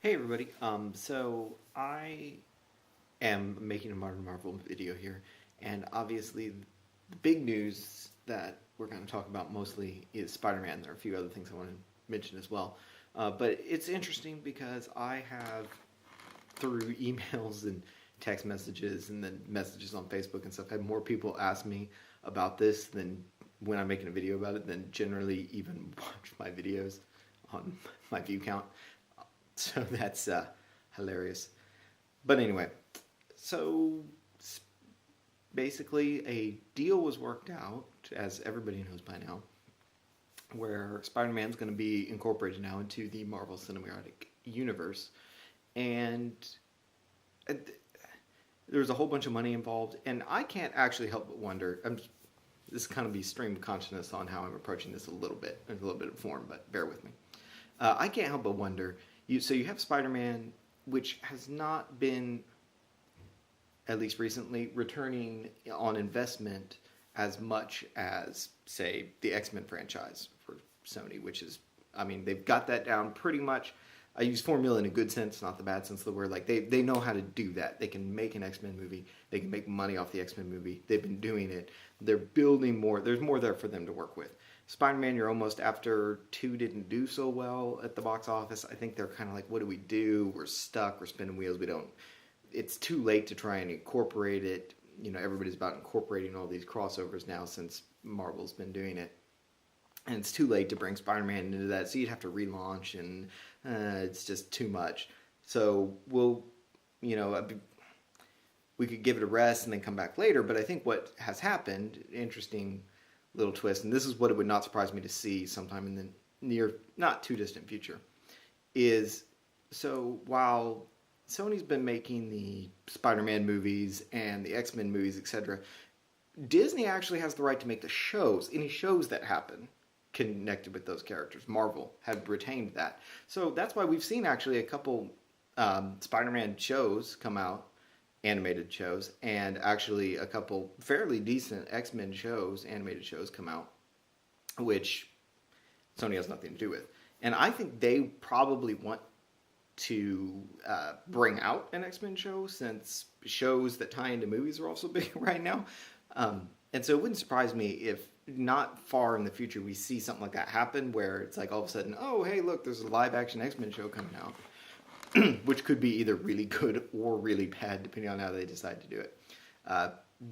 Hey everybody. So I am making a Modern Marvel video here, and obviously the big news that we're going to talk about mostly is Spider-Man. There are a few other things I want to mention as well, but it's interesting because I have, through emails and text messages and then messages on Facebook and stuff, had more people ask me about this than when I'm making a video about it than generally even watch my videos on my view count. So that's hilarious. But anyway, so basically a deal was worked out, as everybody knows by now, where Spider-Man's going to be incorporated now into the Marvel Cinematic Universe. And there's a whole bunch of money involved, and I can't actually help but wonder. This is kind of be stream of consciousness on how I'm approaching this a little bit of form, but bear with me. I can't help but wonder. So you have Spider-Man, which has not been, at least recently, returning on investment as much as, say, the X-Men franchise for Sony, which is, I mean, they've got that down pretty much. I use formula in a good sense, not the bad sense of the word. Like, they know how to do that. They can make an X-Men movie. They can make money off the X-Men movie. They've been doing it. They're building more. There's more there for them to work with. Spider-Man, you're almost after 2 didn't do so well at the box office. I think they're kind of like, what do we do? We're stuck. We're spinning wheels. It's too late to try and incorporate it. You know, everybody's about incorporating all these crossovers now since Marvel's been doing it. And it's too late to bring Spider-Man into that. So you'd have to relaunch, and it's just too much. So we could give it a rest and then come back later. But I think what has happened, interesting little twist, and this is what it would not surprise me to see sometime in the near, not too distant future, is so while Sony's been making the Spider-Man movies and the X-Men movies, etc., Disney actually has the right to make the shows, any shows that happen connected with those characters. Marvel had retained that. So that's why we've seen actually a couple Spider-Man shows come out, animated shows, and actually a couple fairly decent X-Men shows, animated shows come out, which Sony has nothing to do with. And I think they probably want to bring out an X-Men show, since shows that tie into movies are also big right now. And so it wouldn't surprise me if not far in the future we see something like that happen, where it's like all of a sudden, oh, hey, look, there's a live-action X-Men show coming out. Which could be either really good or really bad, depending on how they decide to do it.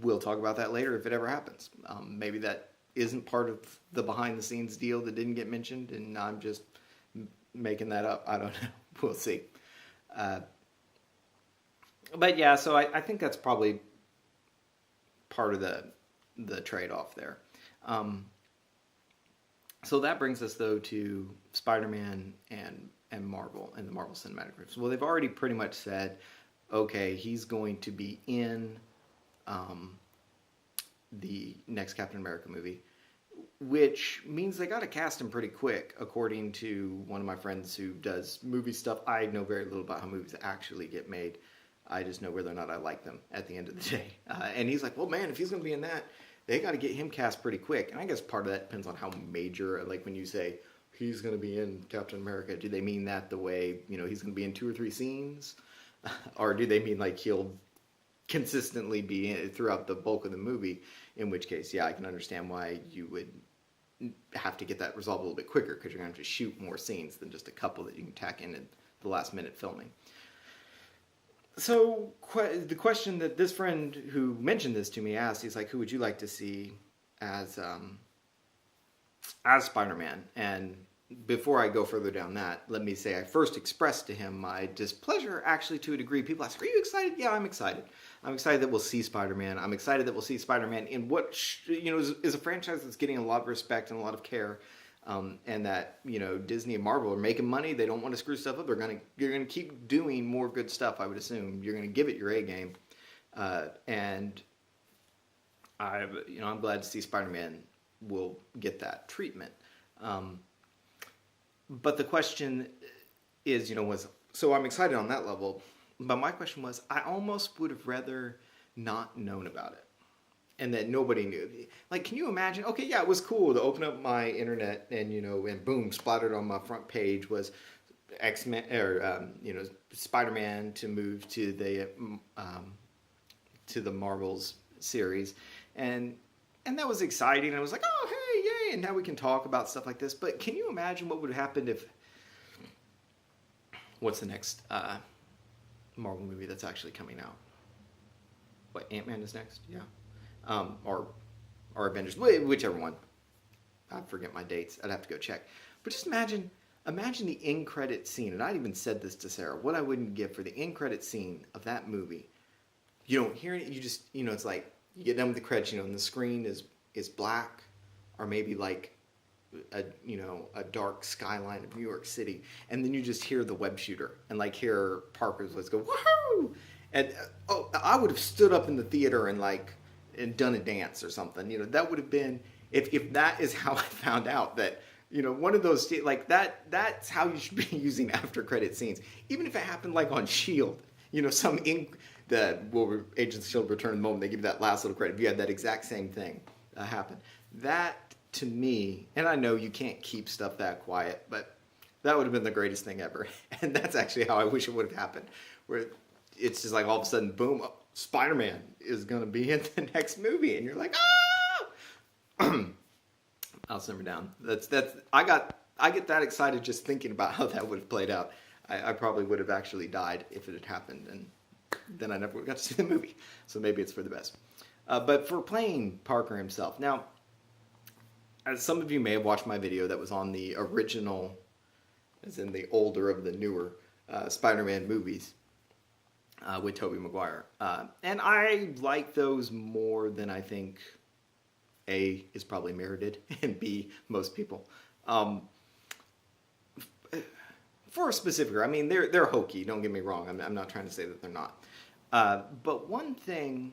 We'll talk about that later if it ever happens. Maybe that isn't part of the behind-the-scenes deal that didn't get mentioned, and I'm just making that up. I don't know. We'll see. But yeah, so I think that's probably part of the trade-off there. So that brings us, though, to Spider-Man and Marvel and the Marvel Cinematic Universe. Well, they've already pretty much said, okay, he's going to be in the next Captain America movie, which means they got to cast him pretty quick, according to one of my friends who does movie stuff. I know very little about how movies actually get made. I just know whether or not I like them at the end of the day. And he's like, well, man, if he's going to be in that, they got to get him cast pretty quick. And I guess part of that depends on how major, like when you say, he's going to be in Captain America, do they mean that the way, he's going to be in 2 or 3 scenes? Or do they mean like he'll consistently be in throughout the bulk of the movie? In which case, yeah, I can understand why you would have to get that resolved a little bit quicker, because you're going to have to shoot more scenes than just a couple that you can tack in at the last minute filming. So the question that this friend who mentioned this to me asked, he's like, who would you like to see as Spider-Man? And before I go further down that, let me say I first expressed to him my displeasure, actually, to a degree. People ask, are you excited? Yeah, I'm excited. I'm excited that we'll see Spider-Man. I'm excited that we'll see Spider-Man in what, is a franchise that's getting a lot of respect and a lot of care. And that, Disney and Marvel are making money. They don't want to screw stuff up. You're going to keep doing more good stuff, I would assume. You're going to give it your A game. And I'm glad to see Spider-Man will get that treatment. But the question is, so I'm excited on that level. But my question was, I almost would have rather not known about it. And that nobody knew. Like, can you imagine? Okay, yeah, it was cool to open up my internet and, and boom, splattered on my front page was X-Men or Spider-Man to move to the Marvels series, and that was exciting. I was like, oh hey, yay! And now we can talk about stuff like this. But can you imagine what would have happened if? What's the next Marvel movie that's actually coming out? What, Ant-Man is next? Yeah, or Avengers, whichever one. I forget my dates. I'd have to go check. But just imagine the end credit scene, and I'd even said this to Sarah, what I wouldn't give for the end credit scene of that movie. You don't hear it, you just, it's like, you get done with the credits, and the screen is black, or maybe like a dark skyline of New York City, and then you just hear the web shooter, and like hear Parker's voice go, woohoo! And, I would have stood up in the theater and done a dance or something. That would have been, if that is how I found out that, one of those, like that's how you should be using after credit scenes. Even if it happened like on S.H.I.E.L.D., Agents of S.H.I.E.L.D. return the moment they give you that last little credit. If you had that exact same thing happen. That, to me, and I know you can't keep stuff that quiet, but that would have been the greatest thing ever. And that's actually how I wish it would have happened. Where it's just like all of a sudden, boom, Spider-Man is going to be in the next movie. And you're like, ah! I'll simmer down. I get that excited just thinking about how that would have played out. I probably would have actually died if it had happened, and then I never would have got to see the movie. So maybe it's for the best. But for playing Parker himself, now, as some of you may have watched my video that was on the original, as in the older of the newer Spider-Man movies with Tobey Maguire, and I like those more than I think A is probably merited, and B, most people. For a specific, I mean, they're hokey, don't get me wrong. I'm not trying to say that they're not. But one thing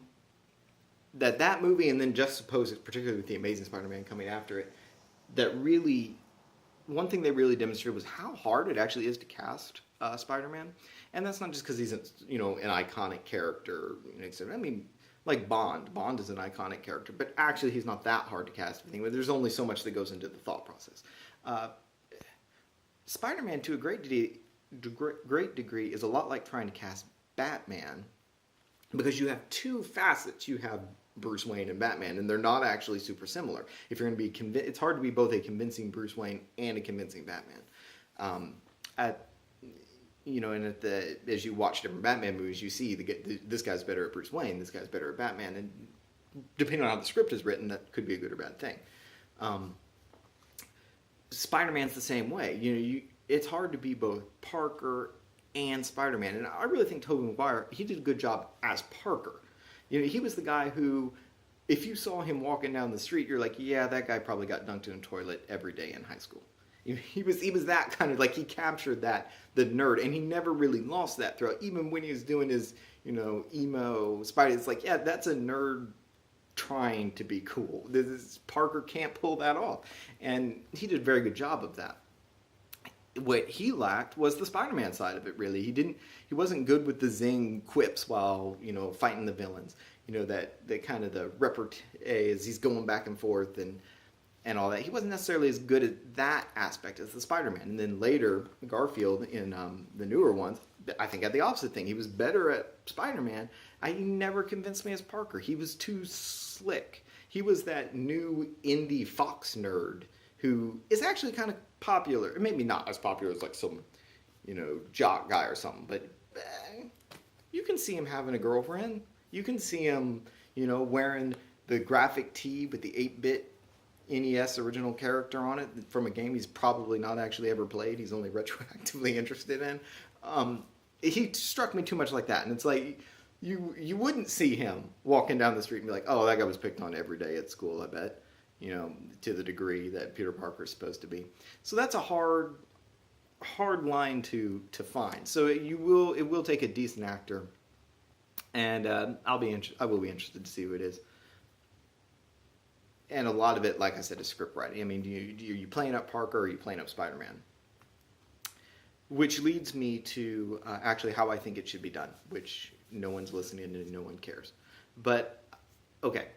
that movie, and then just suppose, particularly with The Amazing Spider-Man coming after it, one thing they really demonstrated was how hard it actually is to cast Spider-Man. And that's not just because he's an iconic character. I mean, like Bond. Bond is an iconic character, but actually he's not that hard to cast. There's only so much that goes into the thought process. Spider-Man, to a great degree, is a lot like trying to cast Batman, because you have two facets. You have Bruce Wayne and Batman, and they're not actually super similar. If you're going to be it's hard to be both a convincing Bruce Wayne and a convincing Batman. As you watch different Batman movies, you see this guy's better at Bruce Wayne, this guy's better at Batman, and depending on how the script is written, that could be a good or bad thing. Spider-Man's the same way. It's hard to be both Parker and Spider-Man, and I really think Tobey Maguire, he did a good job as Parker. He was the guy who, if you saw him walking down the street, you're like, yeah, that guy probably got dunked in a toilet every day in high school. He was that kind of, like, he captured that, the nerd, and he never really lost that throughout. Even when he was doing his, emo Spidey, it's like, yeah, that's a nerd trying to be cool. Parker can't pull that off, and he did a very good job of that. What he lacked was the Spider-Man side of it, really. He wasn't good with the zing quips while, fighting the villains. That kind of the repartee as he's going back and forth and all that. He wasn't necessarily as good at that aspect as the Spider-Man. And then later, Garfield in the newer ones, I think had the opposite thing. He was better at Spider-Man. He never convinced me as Parker. He was too slick. He was that new indie Fox nerd who is actually kind of popular. Maybe not as popular as like some, jock guy or something, but you can see him having a girlfriend. You can see him, wearing the graphic tee with the 8-bit NES original character on it from a game he's probably not actually ever played. He's only retroactively interested in. He struck me too much like that, and it's like you wouldn't see him walking down the street and be like, oh, that guy was picked on every day at school, I bet. To the degree that Peter Parker is supposed to be. So that's a hard line to find. So it will take a decent actor, and I will be interested to see who it is. And a lot of it, like I said, is script writing. I mean, are you playing up Parker or are you playing up Spider-Man? Which leads me to actually how I think it should be done, which no one's listening and no one cares. But, okay,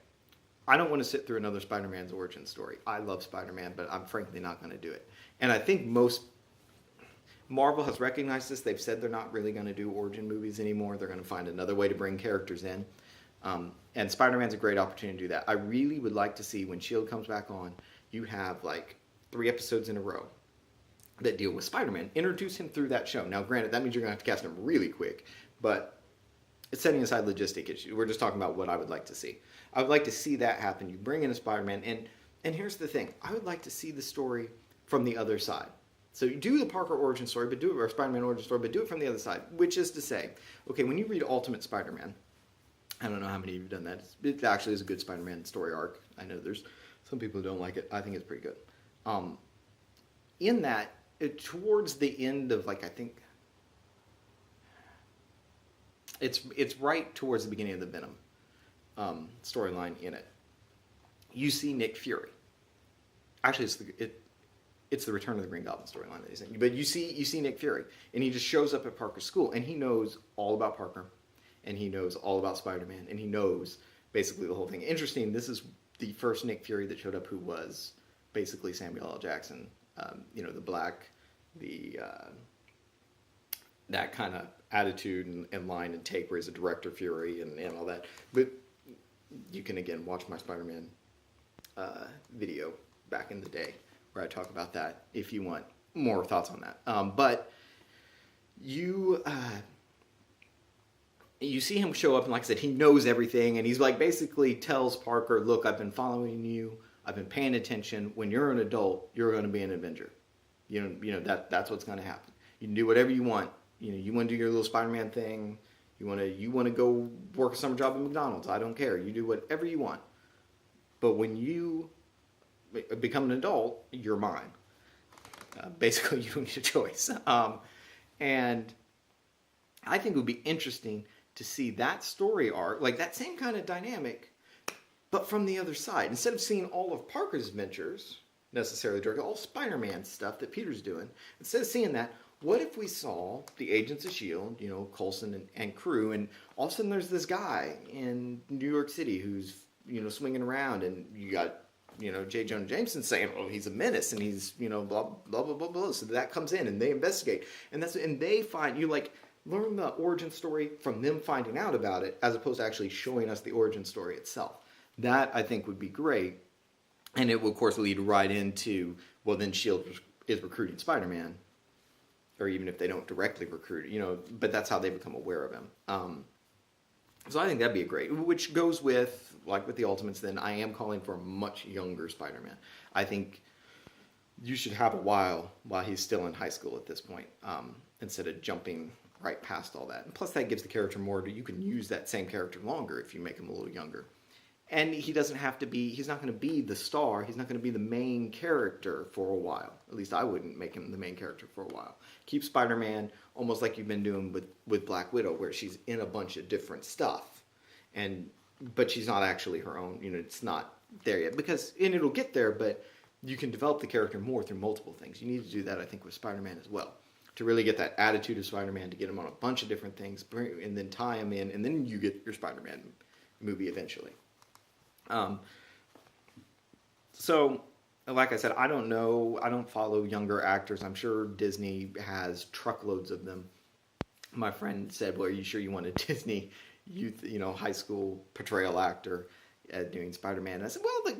I don't want to sit through another Spider-Man's origin story. I love Spider-Man, but I'm frankly not going to do it. And I think most Marvel has recognized this. They've said they're not really going to do origin movies anymore. They're going to find another way to bring characters in. And Spider-Man's a great opportunity to do that. I really would like to see when S.H.I.E.L.D. comes back on, you have like 3 episodes in a row that deal with Spider-Man. Introduce him through that show. Now, granted, that means you're going to have to cast him really quick, but it's setting aside logistic issues. We're just talking about what I would like to see. I would like to see that happen. You bring in a Spider-Man, and here's the thing. I would like to see the story from the other side. So you do the Parker origin story, but do it, or Spider-Man origin story, but do it from the other side, which is to say, okay, when you read Ultimate Spider-Man, I don't know how many of you have done that. It actually is a good Spider-Man story arc. I know there's some people who don't like it. I think it's pretty good. In that, towards the end of, like, I think it's right towards the beginning of the Venom storyline in it. You see Nick Fury. Actually, it's the Return of the Green Goblin storyline that he's in. But you see Nick Fury, and he just shows up at Parker's school, and he knows all about Parker, and he knows all about Spider-Man, and he knows basically the whole thing. Interesting, this is the first Nick Fury that showed up who was basically Samuel L. Jackson. The black, that kind of attitude and line and take where he's a director Fury and all that. But you can, again, watch my Spider-Man video back in the day where I talk about that if you want more thoughts on that. But you see him show up, and like I said, he knows everything, and he's like basically tells Parker, look, I've been following you, I've been paying attention. When you're an adult, you're going to be an Avenger. That's what's going to happen. You can do whatever you want. You want to do your little Spider-Man thing. You want to go work a summer job at McDonald's. I don't care. You do whatever you want. But when you become an adult, you're mine. Basically, you don't need a choice. And I think it would be interesting to see that story arc, like that same kind of dynamic, but from the other side. Instead of seeing all of Parker's adventures, necessarily directed, all Spider-Man stuff that Peter's doing, instead of seeing that, what if we saw the agents of S.H.I.E.L.D., Coulson and crew, and all of a sudden there's this guy in New York City who's, swinging around, and you got, J. Jonah Jameson saying, oh, he's a menace, and he's, blah, blah, blah, blah, blah. So that comes in, and they investigate. And they find, learn the origin story from them finding out about it, as opposed to actually showing us the origin story itself. That, I think, would be great. And it will, of course, lead right into, well, then S.H.I.E.L.D. is recruiting Spider-Man. Or even if they don't directly recruit, but that's how they become aware of him. So I think that'd be a great, which goes with, like with the Ultimates, then I am calling for a much younger Spider-Man. I think you should have a while he's still in high school at this point, instead of jumping right past all that. And plus that gives the character more, you can use that same character longer if you make him a little younger. And he doesn't have to be, he's not going to be the star, he's not going to be the main character for a while. At least I wouldn't make him the main character for a while. Keep Spider-Man almost like you've been doing with Black Widow, where she's in a bunch of different stuff. But she's not actually her own, it's not there yet. And it'll get there, but you can develop the character more through multiple things. You need to do that, I think, with Spider-Man as well. To really get that attitude of Spider-Man, to get him on a bunch of different things, and then tie him in, and then you get your Spider-Man movie eventually. So, like I said, I don't know. I don't follow younger actors. I'm sure Disney has truckloads of them. My friend said, well, are you sure you want a Disney youth, high school portrayal actor doing Spider-Man? And I said, well,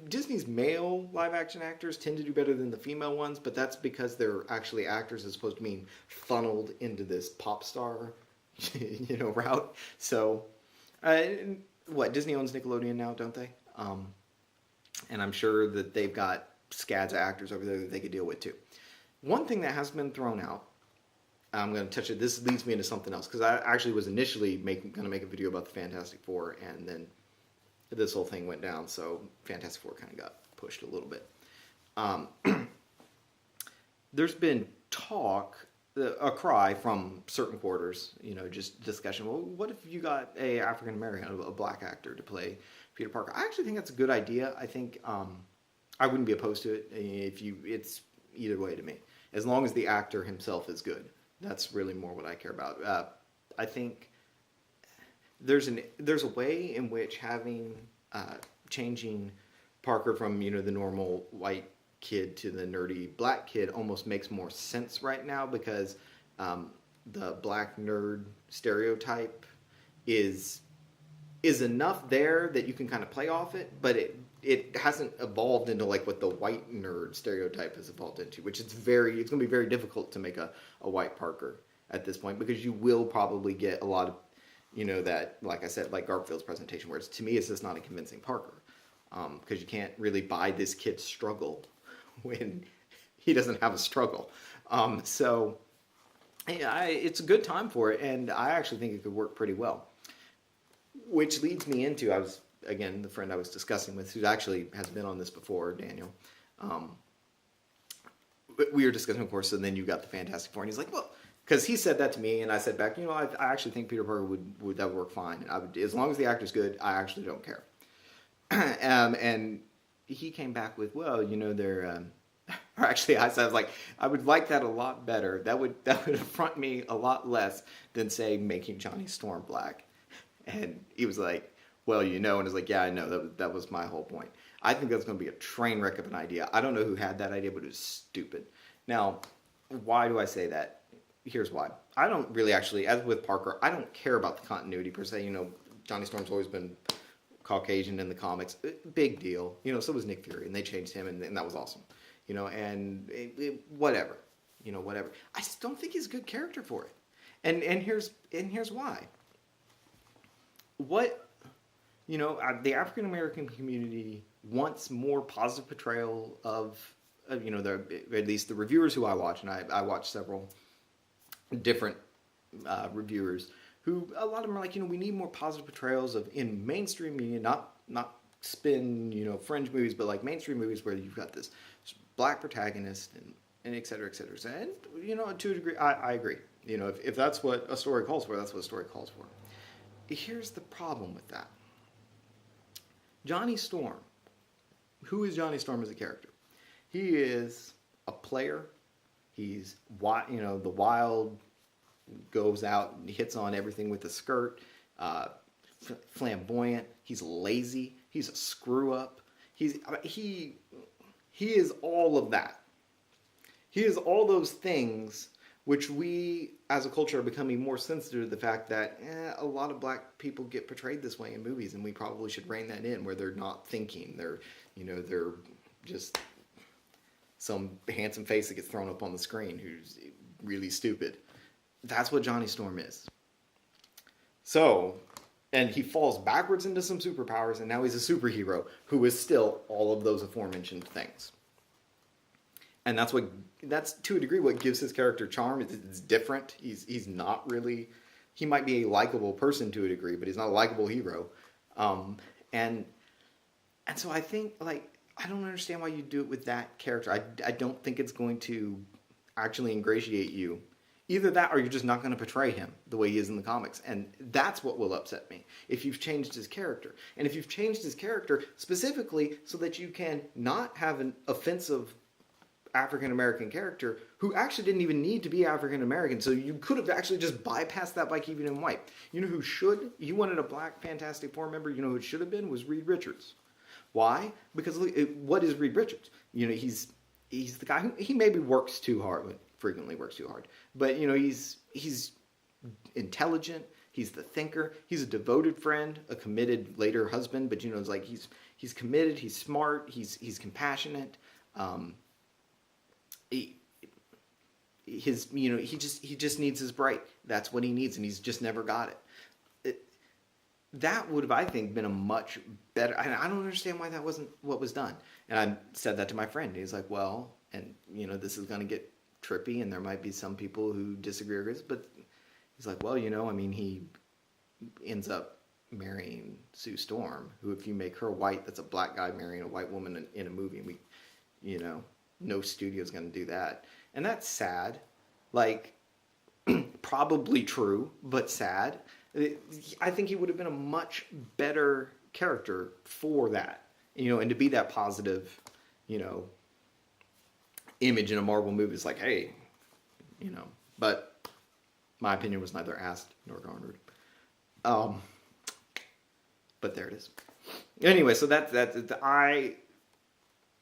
Disney's male live action actors tend to do better than the female ones, but that's because they're actually actors as opposed to being funneled into this pop star, route. So, Disney owns Nickelodeon now, don't they? And I'm sure that they've got scads of actors over there that they could deal with too. One thing that has been thrown out, I'm going to touch it. This leads me into something else, because I actually was initially going to make a video about the Fantastic Four, and then this whole thing went down, so Fantastic Four kind of got pushed a little bit. There's been talk, a cry from certain quarters, just discussion. Well, what if you got a African American, a black actor to play Peter Parker? I actually think that's a good idea. I think I wouldn't be opposed to it. It's either way to me, as long as the actor himself is good. That's really more what I care about. I think there's a way in which changing Parker from the normal white kid to the nerdy black kid almost makes more sense right now because the black nerd stereotype is enough there that you can kind of play off it, but it hasn't evolved into like what the white nerd stereotype has evolved into, which it's going to be very difficult to make a white Parker at this point, because you will probably get a lot of, that, like I said, like Garfield's presentation, where to me it's just not a convincing Parker, because you can't really buy this kid's struggle when he doesn't have a struggle. So yeah, it's a good time for it, and I actually think it could work pretty well. Which leads me into, again, the friend I was discussing with, who actually has been on this before, Daniel. We were discussing, of course, and then you got the Fantastic Four, and he's like, well, because he said that to me, and I said back, I actually think Peter Parker would that would work fine. As long as the actor's good, I actually don't care. And he came back with, well, they're, or actually, I was like, I would like that a lot better. That would affront me a lot less than, say, making Johnny Storm black. And he was like, well, and I was like, yeah, I know, that was my whole point. I think that's going to be a train wreck of an idea. I don't know who had that idea, but it was stupid. Now, why do I say that? Here's why. I don't really actually, as with Parker, I don't care about the continuity per se. Johnny Storm's always been Caucasian in the comics. Big deal. So was Nick Fury, and they changed him, and that was awesome. And whatever. Whatever. I just don't think he's a good character for it. And here's why. The African American community wants more positive portrayal of at least the reviewers who I watch, and I watch several different reviewers who, a lot of them are like, we need more positive portrayals in mainstream media, not spin, fringe movies, but like mainstream movies where you've got this black protagonist and et cetera, et cetera. And, to a degree, I agree. If that's what a story calls for, that's what a story calls for. Here's the problem with that. Johnny Storm. Who is Johnny Storm as a character? He is a player. He's, the wild, goes out and hits on everything with a skirt. Flamboyant. He's lazy. He's a screw up. He is all of that. He is all those things which we, as a culture, are becoming more sensitive to the fact that a lot of black people get portrayed this way in movies, and we probably should rein that in, where they're not thinking. They're just some handsome face that gets thrown up on the screen who's really stupid. That's what Johnny Storm is. So, and he falls backwards into some superpowers, and now he's a superhero who is still all of those aforementioned things. And that's to a degree what gives his character charm. It's different. He's not really, he might be a likable person to a degree, but he's not a likable hero. And so I think, like, I don't understand why you do it with that character. I don't think it's going to actually ingratiate you. Either that, or you're just not going to portray him the way he is in the comics. And that's what will upset me, if you've changed his character. And if you've changed his character specifically so that you can not have an offensive African-American character who actually didn't even need to be African-American. So you could have actually just bypassed that by keeping him white. You know who should? You wanted a black Fantastic Four member. You know who it should have been? Was Reed Richards. Why? Because what is Reed Richards? He's the guy who, he maybe works too hard, but frequently works too hard. But, he's intelligent. He's the thinker. He's a devoted friend, a committed later husband. But, it's like he's committed. He's smart. He's compassionate. He just needs his break. That's what he needs, and he's just never got it. That would have, I think, been a much better. I don't understand why that wasn't what was done. And I said that to my friend. He's like, well, and this is going to get trippy, and there might be some people who disagree with this, but he's like, well, he ends up marrying Sue Storm, who, if you make her white, that's a black guy marrying a white woman in a movie. And no studio's going to do that. And that's sad. Like, probably true, but sad. I think he would have been a much better character for that. And to be that positive, image in a Marvel movie is like, hey, but my opinion was neither asked nor garnered. But there it is. Anyway, so I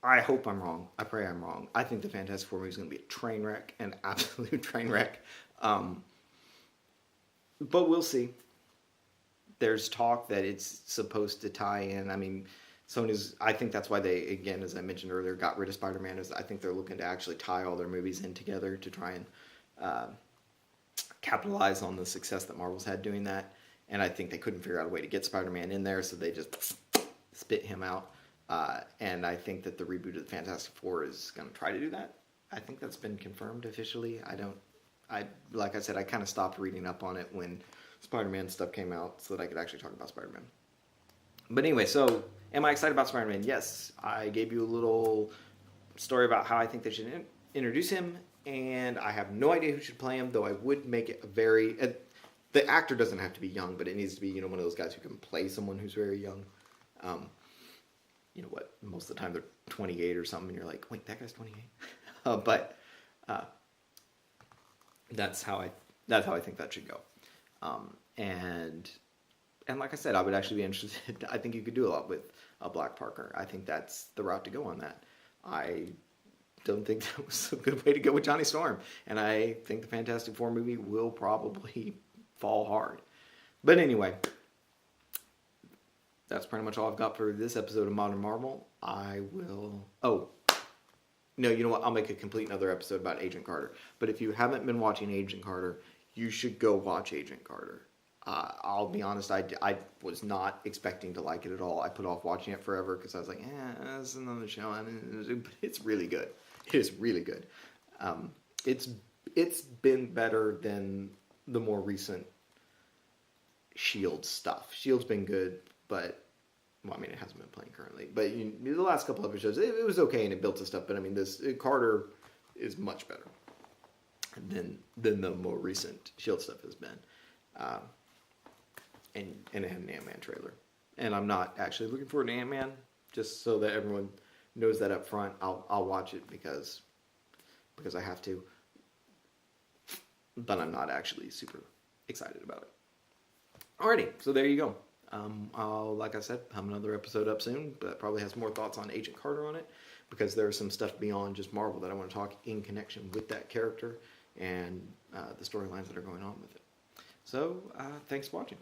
I hope I'm wrong. I pray I'm wrong. I think the Fantastic Four movie is going to be a train wreck, an absolute train wreck. But we'll see. There's talk that it's supposed to tie in. I mean, Sony's, I think that's why they, again, as I mentioned earlier, got rid of Spider-Man. Is I think they're looking to actually tie all their movies in together to try and capitalize on the success that Marvel's had doing that. And I think they couldn't figure out a way to get Spider-Man in there, so they just spit him out. And I think that the reboot of the Fantastic Four is going to try to do that. I think that's been confirmed officially. Like I said, I kind of stopped reading up on it when Spider-Man stuff came out so that I could actually talk about Spider-Man. But anyway, so am I excited about Spider-Man? Yes. I gave you a little story about how I think they should introduce him, and I have no idea who should play him, though I would make it a very... the actor doesn't have to be young, but it needs to be, one of those guys who can play someone who's very young. Most of the time they're 28 or something, and you're like, wait, that guy's 28? But that's how I think that should go. And like I said, I would actually be interested. I think you could do a lot with a Black Parker. I think that's the route to go on that. I don't think that was a good way to go with Johnny Storm, and I think the Fantastic Four movie will probably fall hard. But anyway, that's pretty much all I've got for this episode of Modern Marvel. I will... Oh, no, you know what? I'll make a complete another episode about Agent Carter. But if you haven't been watching Agent Carter, you should go watch Agent Carter. I'll be honest, I was not expecting to like it at all. I put off watching it forever because I was like, it's another show. But it's really good. It is really good. It's been better than the more recent S.H.I.E.L.D. stuff. S.H.I.E.L.D.'s been good, but... Well, I mean, it hasn't been playing currently. But the last couple of episodes, it was okay and it built some stuff. But I mean, Carter is much better than the more recent S.H.I.E.L.D. stuff has been. And it had an Ant-Man trailer. And I'm not actually looking forward to Ant-Man, just so that everyone knows that up front. I'll watch it because I have to. But I'm not actually super excited about it. Alrighty, so there you go. I'll, like I said, have another episode up soon, but probably has more thoughts on Agent Carter on it, because there's some stuff beyond just Marvel that I want to talk in connection with that character and the storylines that are going on with it. So, thanks for watching.